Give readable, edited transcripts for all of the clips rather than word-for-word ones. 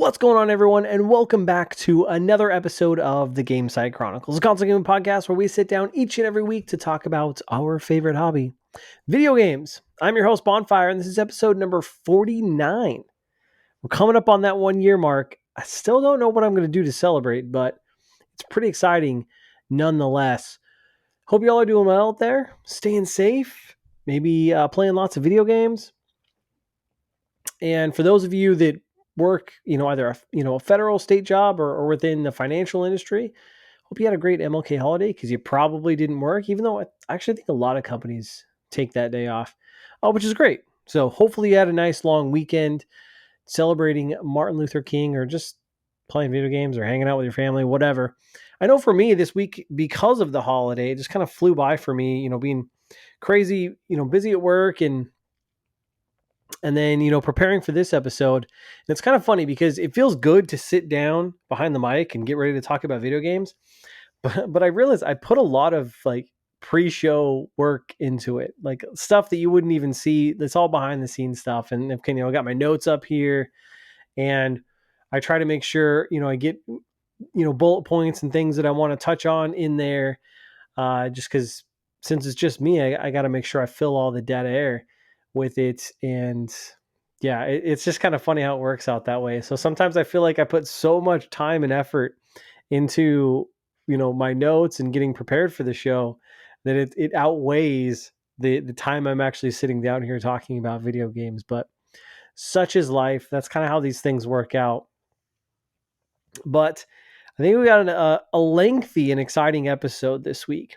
What's going on, everyone, and welcome back to another episode of the Gamecite Chronicles, a console gaming podcast where we sit down each and every week to talk about our favorite hobby, video games. I'm your host, Bonfire, and this is episode number 49. We're coming up on that 1 year mark. I still don't know what I'm going to do to celebrate, but it's pretty exciting nonetheless. Hope you all are doing well out there, staying safe, maybe playing lots of video games. And for those of you that work, either a federal, state job or within the financial industry, hope you had a great MLK holiday because you probably didn't work, even though I actually think a lot of companies take that day off, which is great. So hopefully you had a nice long weekend celebrating Martin Luther King or just playing video games or hanging out with your family, whatever. I know for me this week, because of the holiday, it just kind of flew by for me, being crazy, busy at work and then, preparing for this episode. And it's kind of funny because it feels good to sit down behind the mic and get ready to talk about video games. But I realized I put a lot of pre-show work into it, like stuff that you wouldn't even see. That's all behind the scenes stuff. And I got my notes up here and I try to make sure, I get, bullet points and things that I want to touch on in there. Just because since it's just me, I got to make sure I fill all the dead air with it. And yeah, it's just kind of funny how it works out that way. So sometimes I feel like I put so much time and effort into, my notes and getting prepared for the show that it outweighs the time I'm actually sitting down here talking about video games. But such is life. That's kind of how these things work out. But I think we got a lengthy and exciting episode this week.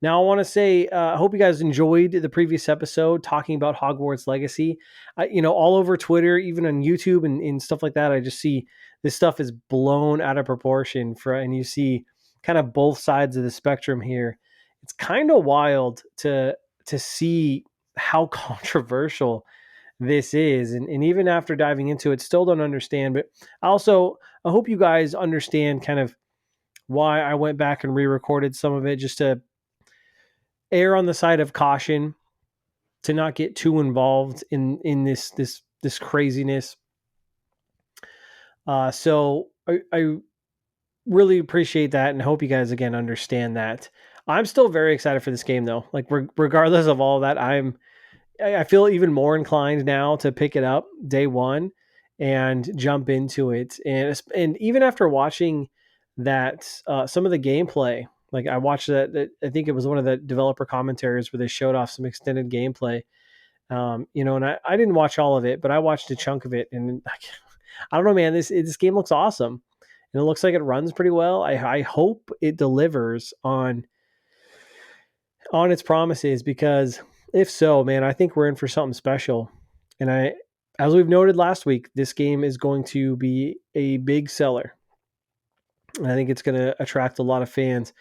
Now, I want to say, I hope you guys enjoyed the previous episode talking about Hogwarts Legacy. All over Twitter, even on YouTube and stuff like that, I just see this stuff is blown out of proportion and you see kind of both sides of the spectrum here. It's kind of wild to see how controversial this is. And even after diving into it, still don't understand. But also, I hope you guys understand kind of why I went back and re-recorded some of it, just to err on the side of caution, to not get too involved in this craziness. So I really appreciate that and hope you guys again understand that. I'm still very excited for this game though. Like regardless of all that, I feel even more inclined now to pick it up day one and jump into it. And even after watching that, some of the gameplay, like I watched that, I think it was one of the developer commentaries where they showed off some extended gameplay. And I didn't watch all of it, but I watched a chunk of it, and I don't know, man, this game looks awesome, and it looks like it runs pretty well. I hope it delivers on its promises, because if so, man, I think we're in for something special. And as we've noted last week, this game is going to be a big seller. And I think it's going to attract a lot of fans,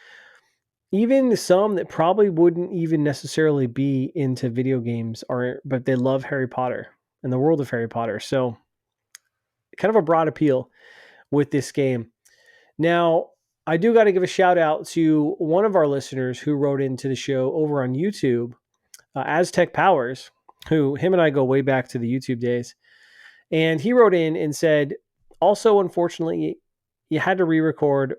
even some that probably wouldn't even necessarily be into video games, but they love Harry Potter and the world of Harry Potter. So kind of a broad appeal with this game. Now, I do got to give a shout out to one of our listeners who wrote into the show over on YouTube, Aztec Powers, him and I go way back to the YouTube days. And he wrote in and said, also, unfortunately, you had to re-record.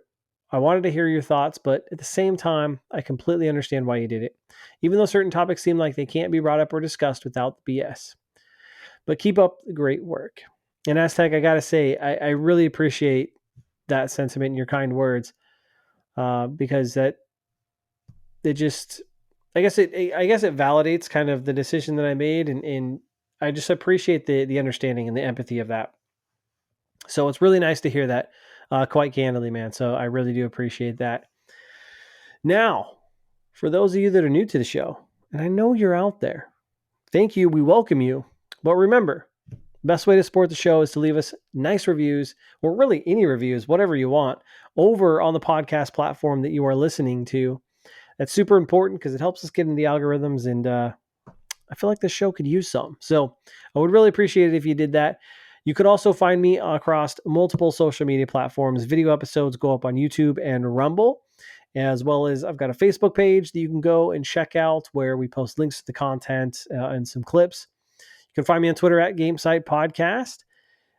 I wanted to hear your thoughts, but at the same time, I completely understand why you did it, even though certain topics seem like they can't be brought up or discussed without the BS. But keep up the great work. And Aztec, I got to say, I really appreciate that sentiment and your kind words, because it just, I guess it validates kind of the decision that I made, and I just appreciate the understanding and the empathy of that. So it's really nice to hear that, quite candidly, man. So I really do appreciate that. Now, for those of you that are new to the show, and I know you're out there, thank you. We welcome you. But remember, best way to support the show is to leave us nice reviews, or really any reviews, whatever you want, over on the podcast platform that you are listening to. That's super important because it helps us get in the algorithms, and I feel like this show could use some. So I would really appreciate it if you did that. You could also find me across multiple social media platforms. Video episodes go up on YouTube and Rumble, as well as I've got a Facebook page that you can go and check out, where we post links to the content and some clips. You can find me on Twitter at Gamecite Podcast.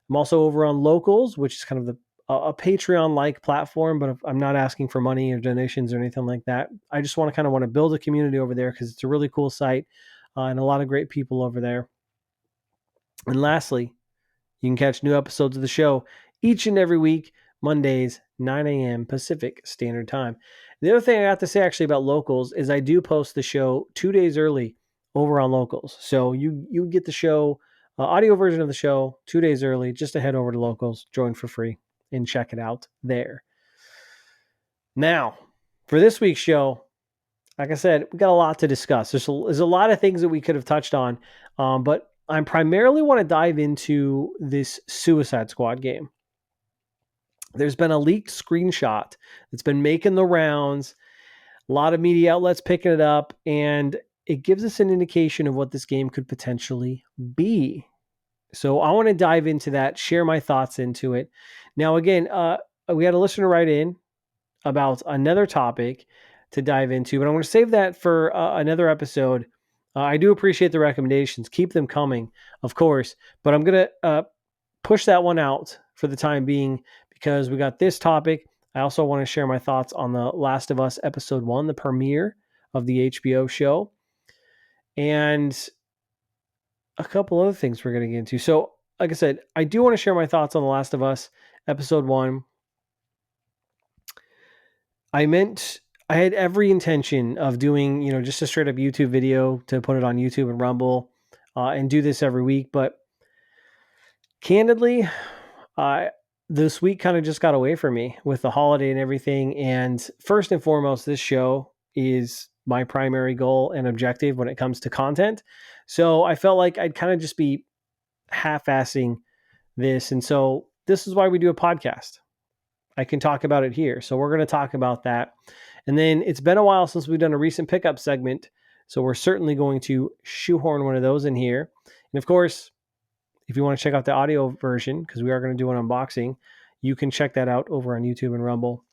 I'm also over on Locals, which is kind of a Patreon-like platform, but I'm not asking for money or donations or anything like that. I just want to build a community over there because it's a really cool site and a lot of great people over there. And lastly, you can catch new episodes of the show each and every week, Mondays, 9 a.m. Pacific Standard Time. The other thing I have to say actually about Locals is I do post the show 2 days early over on Locals. So you get the show, audio version of the show 2 days early, just to head over to Locals, join for free, and check it out there. Now, for this week's show, like I said, we got a lot to discuss. There's a lot of things that we could have touched on, but I primarily want to dive into this Suicide Squad game. There's been a leaked screenshot that's been making the rounds, a lot of media outlets picking it up, and it gives us an indication of what this game could potentially be. So I want to dive into that, share my thoughts into it. Now, again, we had a listener write in about another topic to dive into, but I'm going to save that for another episode. I do appreciate the recommendations. Keep them coming, of course, but I'm going to push that one out for the time being because we got this topic. I also want to share my thoughts on The Last of Us Episode 1, the premiere of the HBO show, and a couple other things we're going to get into. So, like I said, I do want to share my thoughts on The Last of Us Episode 1. I had every intention of doing, just a straight up YouTube video to put it on YouTube and Rumble and do this every week. But candidly, this week kind of just got away from me with the holiday and everything. And first and foremost, this show is my primary goal and objective when it comes to content. So I felt like I'd kind of just be half-assing this. And so this is why we do a podcast. I can talk about it here. So we're going to talk about that. And then it's been a while since we've done a recent pickup segment. So we're certainly going to shoehorn one of those in here. And of course, if you want to check out the audio version, because we are going to do an unboxing, you can check that out over on YouTube and Rumble.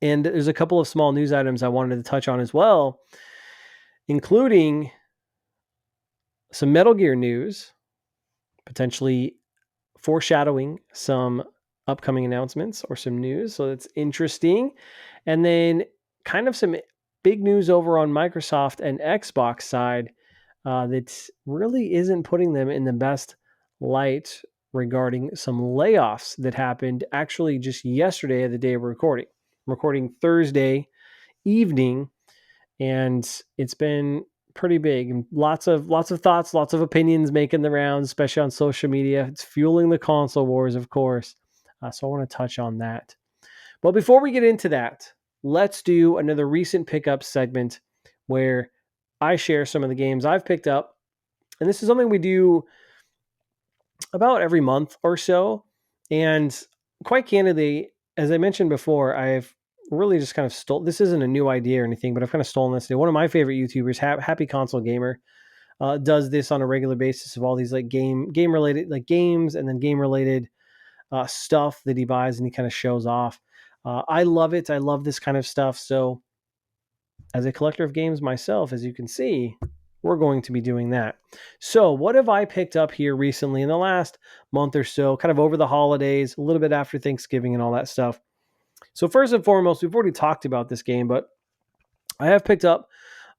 And there's a couple of small news items I wanted to touch on as well, including some Metal Gear news, potentially foreshadowing some upcoming announcements or some news. So that's interesting. And then kind of some big news over on Microsoft and Xbox side that really isn't putting them in the best light regarding some layoffs that happened actually just yesterday, the day of recording. I'm recording Thursday evening, and it's been pretty big and lots of thoughts, lots of opinions making the rounds, especially on social media. It's fueling the console wars, of course. So I want to touch on that. But before we get into that, let's do another recent pickup segment where I share some of the games I've picked up. And this is something we do about every month or so. And quite candidly, as I mentioned before, I've really just kind of this isn't a new idea or anything, but I've kind of stolen this. One of my favorite YouTubers, Happy Console Gamer, does this on a regular basis of all these like game related, like games and then game related stuff that he buys and he kind of shows off. I love it. I love this kind of stuff. So as a collector of games myself, as you can see, we're going to be doing that. So what have I picked up here recently in the last month or so, kind of over the holidays, a little bit after Thanksgiving and all that stuff? So first and foremost, we've already talked about this game, but I have picked up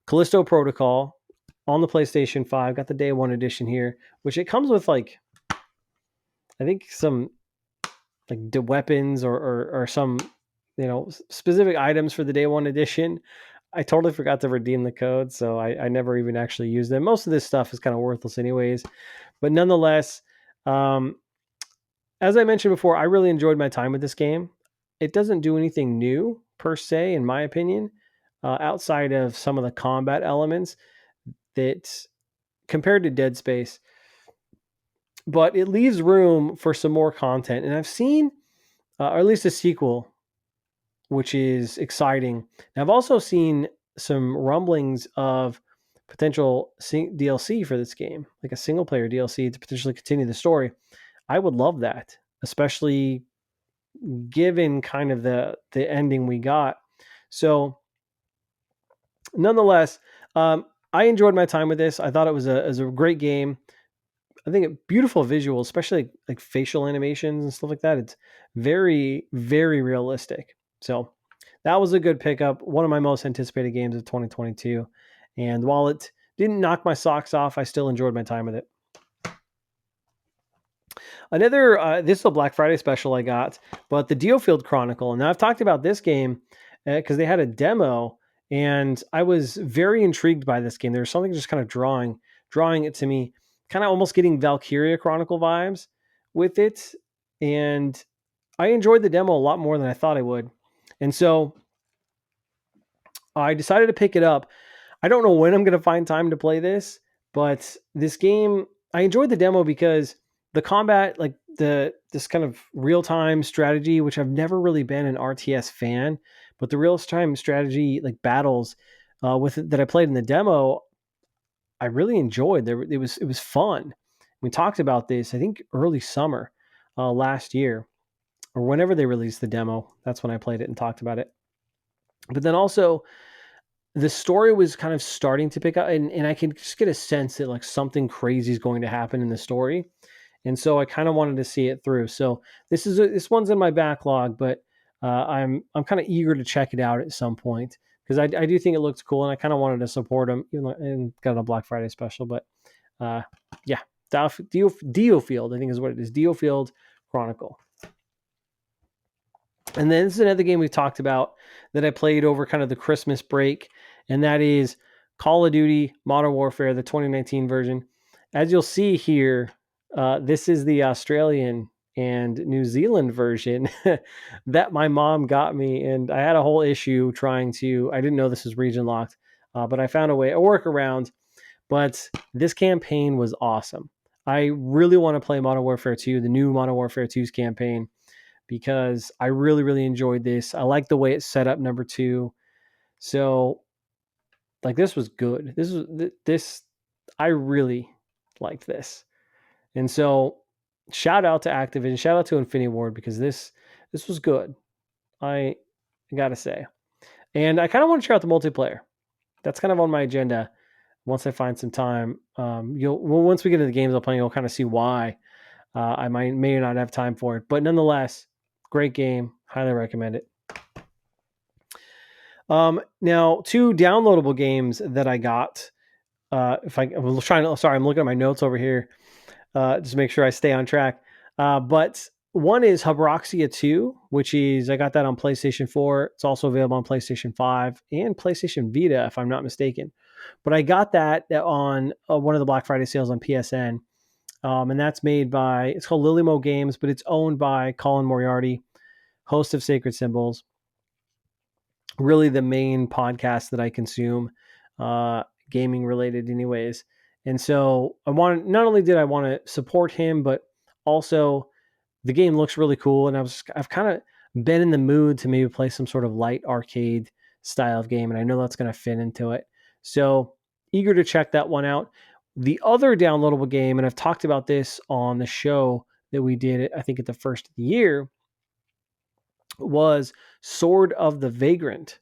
Callisto Protocol on the PlayStation 5. Got the day one edition here, which it comes with like, I think some like the weapons or some, specific items for the day one edition. I totally forgot to redeem the code, so I never even actually used them. Most of this stuff is kind of worthless anyways. But nonetheless, as I mentioned before, I really enjoyed my time with this game. It doesn't do anything new, per se, in my opinion, outside of some of the combat elements that, compared to Dead Space, but it leaves room for some more content. And I've seen, or at least a sequel, which is exciting. And I've also seen some rumblings of potential DLC for this game, like a single player DLC to potentially continue the story. I would love that, especially given kind of the ending we got. So nonetheless, I enjoyed my time with this. I thought it was a great game. I think beautiful visuals, especially like facial animations and stuff like that. It's very, very realistic. So that was a good pickup. One of my most anticipated games of 2022. And while it didn't knock my socks off, I still enjoyed my time with it. Another, this is a Black Friday special I got, but the Deofield Chronicle. And now I've talked about this game because they had a demo, and I was very intrigued by this game. There was something just kind of drawing it to me, kind of almost getting Valkyria Chronicle vibes with it. And I enjoyed the demo a lot more than I thought I would. And so I decided to pick it up. I don't know when I'm going to find time to play this, but this game, I enjoyed the demo because the combat, like this kind of real-time strategy, which I've never really been an RTS fan, but the real-time strategy like battles with it, that I played in the demo, I really enjoyed. It was fun. We talked about this, I think, early summer last year, or whenever they released the demo. That's when I played it and talked about it. But then also, the story was kind of starting to pick up, and I can just get a sense that like something crazy is going to happen in the story. And so I kind of wanted to see it through. So this one's in my backlog, but I'm kind of eager to check it out at some point because I do think it looks cool, and I kind of wanted to support them, even though, and got a Black Friday special. But yeah, Deofield, I think is what it is. Deofield Chronicle. And then this is another game we talked about that I played over kind of the Christmas break, and that is Call of Duty Modern Warfare, the 2019 version. As you'll see here, this is the Australian and New Zealand version that my mom got me, and I had a whole issue I didn't know this was region locked, but I found a workaround. But this campaign was awesome. I really want to play Modern Warfare 2, the new Modern Warfare 2's campaign, because I really, really enjoyed this. I like the way it's set up, number 2. So, like, this was good. I really liked this. And so, shout out to Activision, shout out to Infinity Ward, because this was good. I gotta say. And I kind of want to check out the multiplayer. That's kind of on my agenda once I find some time. Once we get into the games I'm playing, you'll kind of see why I may not have time for it. But nonetheless, great game. Highly recommend it. Now, 2 downloadable games that I got. I'm looking at my notes over here, just to make sure I stay on track. But one is Habroxia 2, which is, I got that on PlayStation 4. It's also available on PlayStation 5 and PlayStation Vita, if I'm not mistaken. But I got that on one of the Black Friday sales on PSN. And that's it's called Lilymo Games, but it's owned by Colin Moriarty, host of Sacred Symbols. Really the main podcast that I consume, gaming related anyways. And so not only did I want to support him, but also the game looks really cool. And I've kind of been in the mood to maybe play some sort of light arcade style of game. And I know that's going to fit into it. So eager to check that one out. The other downloadable game, and I've talked about this on the show that we did, I think at the first of the year, was Sword of the Vagrant.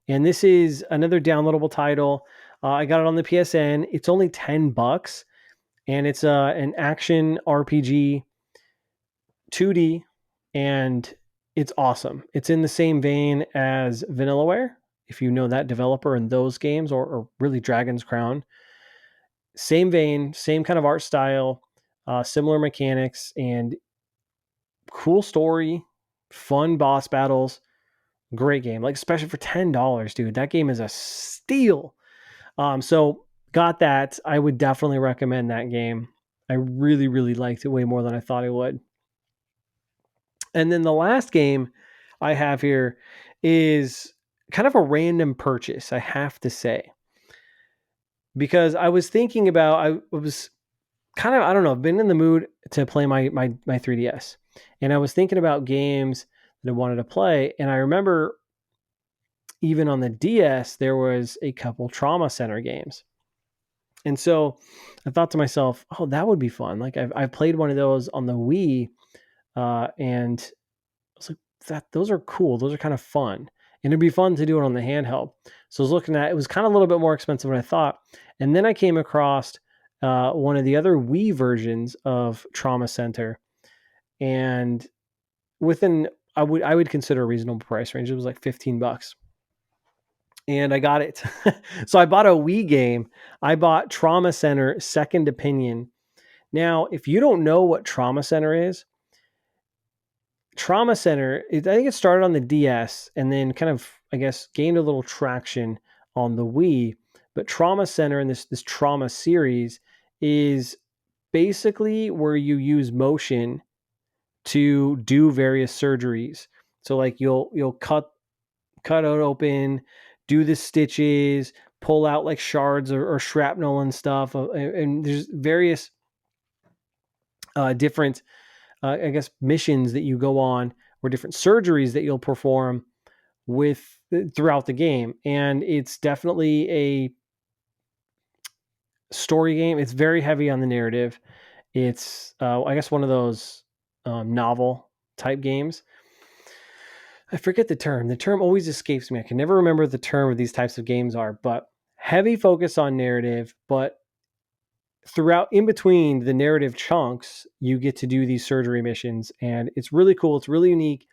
And this is another downloadable title. I got it on the PSN. It's only $10, and it's an action RPG, 2D, and it's awesome. It's in the same vein as Vanillaware, if you know that developer and those games, or really Dragon's Crown. Same vein, same kind of art style, similar mechanics, and cool story, fun boss battles. Great game, like especially for $10, dude. That game is a steal. So got that. I would definitely recommend that game. I really, really liked it way more than I thought I would. And then the last game I have here is kind of a random purchase, I have to say, because I was thinking about, I was kind of, I don't know, I've been in the mood to play my 3DS, and I was thinking about games that I wanted to play. And I remember even on the DS, there was a couple Trauma Center games. And so I thought to myself, oh, that would be fun. Like I've played one of those on the Wii, and I was like, those are cool. Those are kind of fun. And it'd be fun to do it on the handheld. So I was looking at it, was kind of a little bit more expensive than I thought. And then I came across one of the other Wii versions of Trauma Center, and within I would consider a reasonable price range. It was like $15, and I got it. So I bought a Wii game. I bought Trauma Center Second Opinion. Now, if you don't know what Trauma Center is, Trauma Center, I think it started on the DS and then kind of, I guess, gained a little traction on the Wii. But Trauma Center in this trauma series is basically where you use motion to do various surgeries. So like you'll cut it open, do the stitches, pull out like shards or shrapnel and stuff, and there's various different I guess missions that you go on or different surgeries that you'll perform with throughout the game. And it's definitely a story game. It's very heavy on the narrative. It's I guess one of those novel type games. I forget the term. The term always escapes me. I can never remember the term of these types of games are, but heavy focus on narrative, but throughout in between the narrative chunks, you get to do these surgery missions, and it's really cool. It's really unique.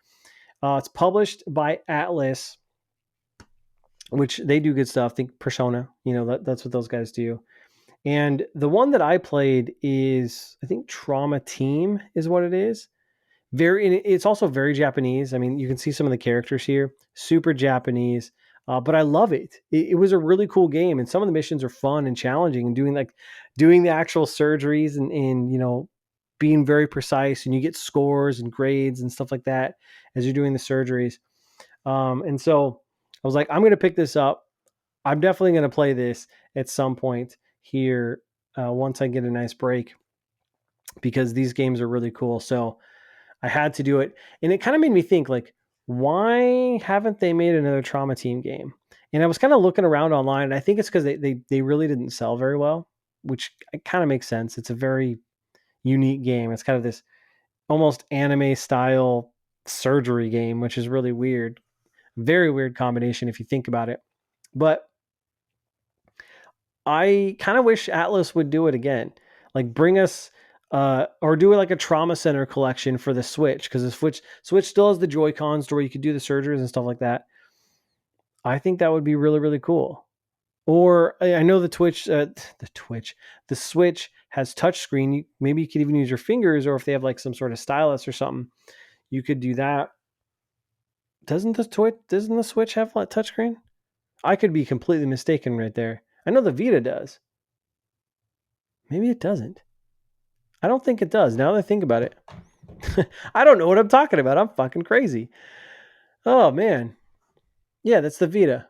It's published by Atlas, which they do good stuff. Think Persona, that's what those guys do. And the one that I played is, I think, Trauma Team is what it is. It's also very Japanese. I mean, you can see some of the characters here, super Japanese, but I love it. It was a really cool game, and some of the missions are fun and challenging. And doing the actual surgeries and being very precise, and you get scores and grades and stuff like that as you're doing the surgeries. And so I was like, I'm going to pick this up. I'm definitely going to play this at some point here once I get a nice break, because these games are really cool. So I had to do it. And it kind of made me think, like, why haven't they made another Trauma Team game? And I was kind of looking around online, and I think it's because they really didn't sell very well, which kind of makes sense. It's a very unique game. It's kind of this almost anime style surgery game, which is really weird. Very weird combination if you think about it. But I kind of wish Atlas would do it again. Like bring us or do it like a Trauma Center collection for the Switch, because the Switch still has the Joy-Cons to where you could do the surgeries and stuff like that. I think that would be really, really cool. Or I know the Switch has touchscreen. Maybe you could even use your fingers, or if they have like some sort of stylus or something, you could do that. Doesn't the Switch have like touchscreen? I could be completely mistaken right there. I know the Vita does. Maybe it doesn't. I don't think it does. Now that I think about it, I don't know what I'm talking about. I'm fucking crazy. Oh man, yeah, that's the Vita.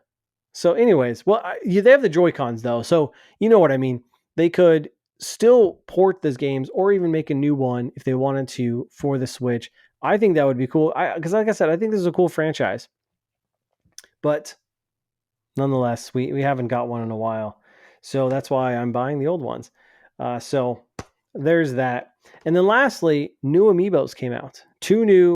So, anyways, well, they have the Joy-Cons though, so you know what I mean. They could still port those games, or even make a new one if they wanted to for the Switch. I think that would be cool. Because, like I said, I think this is a cool franchise. But nonetheless, we haven't got one in a while, so that's why I'm buying the old ones. So there's that. And then lastly, new amiibos came out. 2 new